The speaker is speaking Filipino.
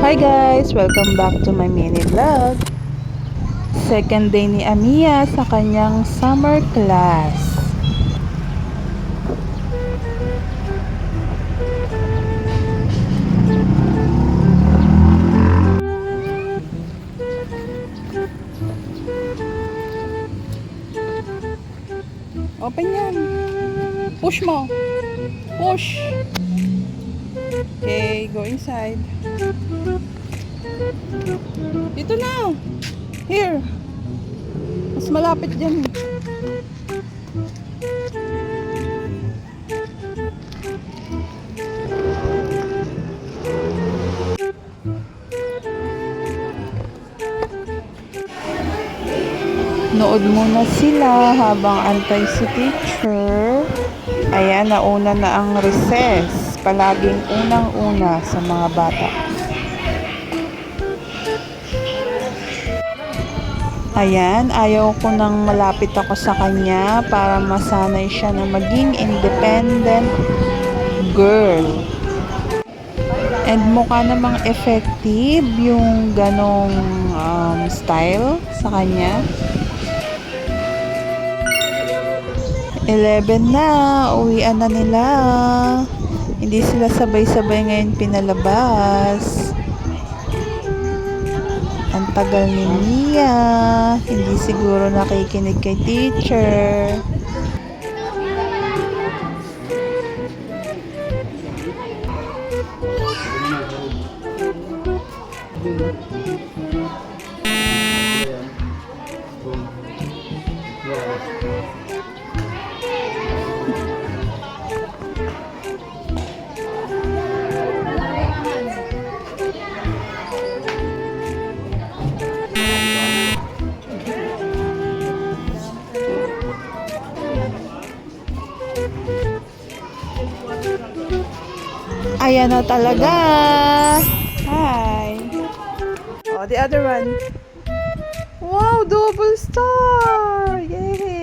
Hi guys! Welcome back to my mini vlog. Second day ni Amia sa kanyang summer class. Open yan. Push mo. Push. Okay, go inside. Dito na. Here. Mas malapit dyan. Nood muna sila habang antay si teacher. Ayan, nauna na ang recess. Palaging unang-una sa mga bata. Ayan, ayaw ko nang malapit ako sa kanya para masanay siya na maging independent girl. And mukha namang effective yung ganong style sa kanya. 11 na, uwian na nila. Hindi sila sabay-sabay ngayon pinalabas. Ang tagal ni Mia. Hindi siguro nakikinig kay teacher. Ayan na talaga. Hi. Oh, the other one. Wow, double star. Yay.